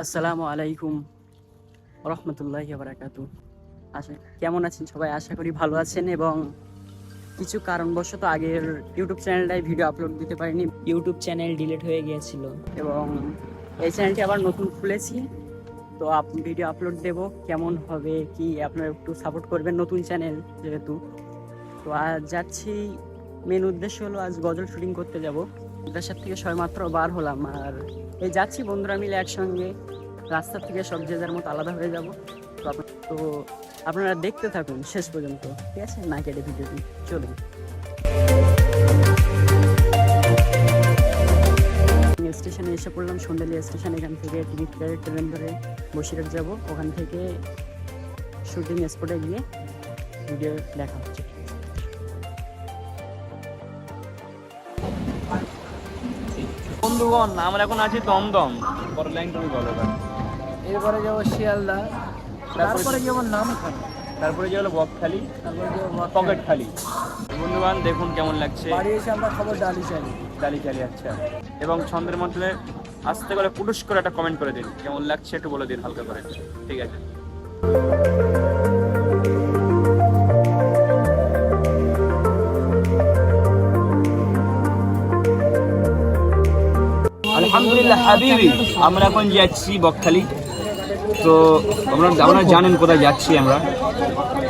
আসসালামু আলাইকুম রহমতুল্লাহি বারাকাতু। কেমন আছেন সবাই? আশা করি ভালো আছেন। এবং কিছু কারণবশত আগের ইউটিউব চ্যানেলটায় ভিডিও আপলোড দিতে পারিনি, ইউটিউব চ্যানেল ডিলিট হয়ে গিয়েছিল এবং এই চ্যানেলটি আবার নতুন খুলেছি। তো ভিডিও আপলোড দেব, কেমন হবে কি আপনারা একটু সাপোর্ট করবেন, নতুন চ্যানেল যেহেতু। তো আজ যাচ্ছি, মেন উদ্দেশ্য হলো আজ গজল শুটিং করতে যাব। মাদ্রাসার থেকে সবেমাত্র বার হলাম, আর এই যাচ্ছি বন্ধুরা মিলে একসঙ্গে। রাস্তা থেকে সব যে যার মতো আলাদা হয়ে যাব। তো আপনারা দেখতে থাকুন শেষ পর্যন্ত, ঠিক আছে? না কেটে ভিডিওটি চলুন। স্টেশনে এসে পড়লাম, সন্ধ্যেলিয়া স্টেশন। এখান থেকে টিকিট কেটে ট্রেন ধরে বসিরহাট যাব। ওখান থেকে শুটিং স্পটে গিয়ে ভিডিও দেখা হচ্ছে। বন্ধুগণ, আমরা এখন আছি দমদম। পরে লাইন তুমি বলো। এরপরে যাবো শিয়ালদা, তারপরে যাবো নামখানা, তারপরে যে হলো বকখালি, তারপরে যাবো পকেট খালি। বন্ধুগণ দেখুন কেমন লাগছে। বাড়ি এসে আমরা খাবো ডালি চালি। ডালি চালি, আচ্ছা। এবং ছন্দের মধ্যে আসতে গেলে পুরুষ করে একটা কমেন্ট করে দিন, কেমন লাগছে একটু বলে দিন হালকা করে, ঠিক আছে? আলহামদুলিল্লাহ হাবিবি, আমরা এখন যাচ্ছি বকখালি। তো আপনারা জানেন কোথায় যাচ্ছি আমরা।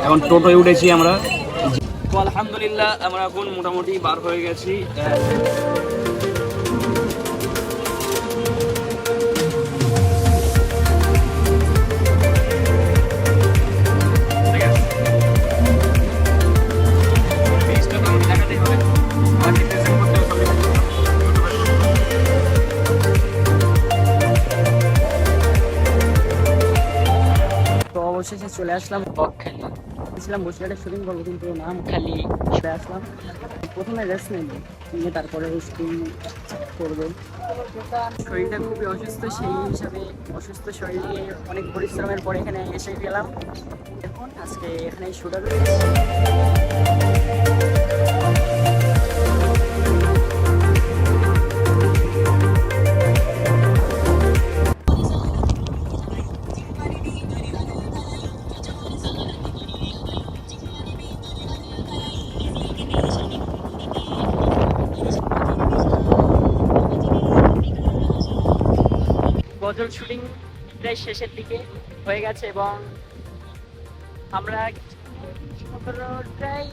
এখন টোটোয় উঠেছি আমরা। তো আলহামদুলিল্লাহ আমরা এখন মোটামুটি বার হয়ে গেছি। অবশেষে চলে আসলাম বকখালি। ছিলাম বসিরহাটে শুটিং করবো, কিন্তু নামখালি চলে আসলাম। প্রথমে রেস্ট নিয়ে তারপরে শুটিং করবো। শরীরটা খুবই অসুস্থ, সেই হিসাবে অসুস্থ শরীরে অনেক পরিশ্রমের পরে এখানে এসে গেলাম। এখন আজকে এখানে শুট হবে। গজল শুটিং প্রায় শেষের দিকে হয়ে গেছে এবং আমরা প্রায়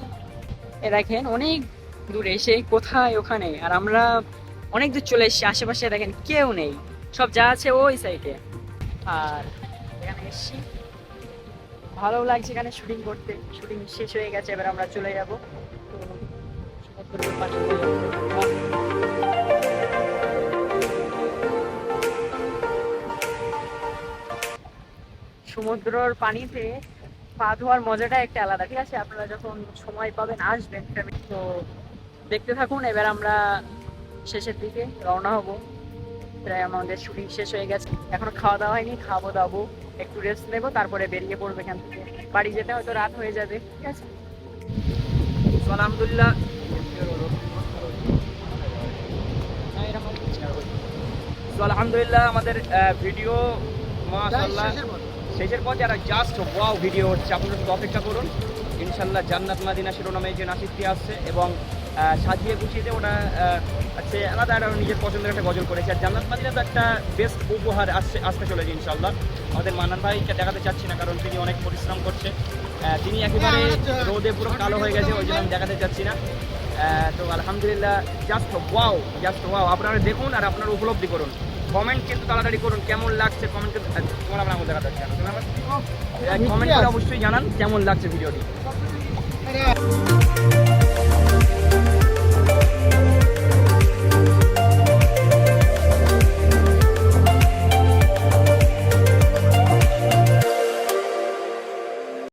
দেখেন অনেক দূরে, এসে কোথায় ওখানে, আর আমরা অনেক দূর চলে এসেছি। আশেপাশে দেখেন কেউ নেই, সব যা আছে ওই সাইডে। আর এখানে এসেছি, ভালো লাগছে এখানে শুটিং করতে। শুটিং শেষ হয়ে গেছে, এবার আমরা চলে যাবো। সমুদ্রের পানিতে পা ধোয়ার মজাটা একটা আলাদা, ঠিক আছে? আপনারা যখন সময় পাবেন আসবেন, তো দেখতে থাকুন। এবার আমরা শেষের দিকে রওনা হব। প্রায় আমাদের শুটিং শেষ হয়ে গেছে, এখনো খাওয়া দাওয়া হয়নি, খাবো দাবো, একটু রেস্ট নেবো, তারপরে বেরিয়ে পড়বো এখান থেকে। বাড়ি যেতে হয়তো রাত হয়ে যাবে, ঠিক আছে? আলহামদুলিল্লাহ আলহামদুলিল্লাহ আমাদের ভিডিও মাশাআল্লাহ শেষের পথে আর জাস্ট ওয়াও ভিডিও হচ্ছে। আপনারা শুধু অপেক্ষা করুন, ইনশাল্লাহ জান্নাত মাদিনা শিরোনামে যে নাসিদটি আসছে এবং সাজিয়ে গুছিয়ে ওটা আছে আলাদা একটা নিজের পছন্দের একটা গজল করেছে। আর জান্নাত মাদিনা তো একটা বেস্ট উপহার আসতে চলেছে ইনশাল্লাহ। আমাদের মান্নান ভাইকে দেখাতে চাচ্ছি না, কারণ তিনি অনেক পরিশ্রম করছে। তিনি একেবারে রোদে পুরো কালো হয়ে গেছে, ওই জন্য আমি দেখাতে চাচ্ছি না। তো আলহামদুলিল্লাহ জাস্ট ওয়াও। আপনারা দেখুন আর আপনারা উপলব্ধি করুন। কমেন্ট কিন্তু তাড়াতাড়ি করুন, কেমন লাগছে কমেন্ট কিন্তু তোমার আমরা দেখা যাচ্ছে। কমেন্ট করে অবশ্যই জানান কেমন লাগছে ভিডিওটি।